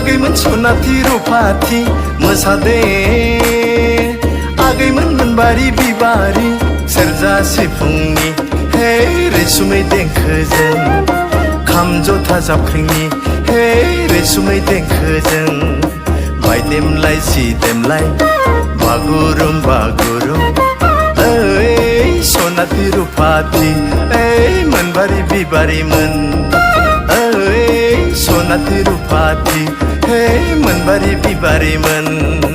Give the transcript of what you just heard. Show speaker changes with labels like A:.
A: आगैमोन सनाथि रुफाथि मोसादे आगैमोन मोनबारि बिबारि सेरजा सिफुंनि हे रैसुमै देंखोजों खाम जथा जाबख्रिंनि हे रैसुमै देंखोजों बायदेमलाय सिदेमलाय बागुरुम बागुरुम ओइ सनाथि रुफाथि ओइ मोनबारि बिबारिमोन ओइ सनाथि रुफाथि हे मोनबारि बिबारिमोन।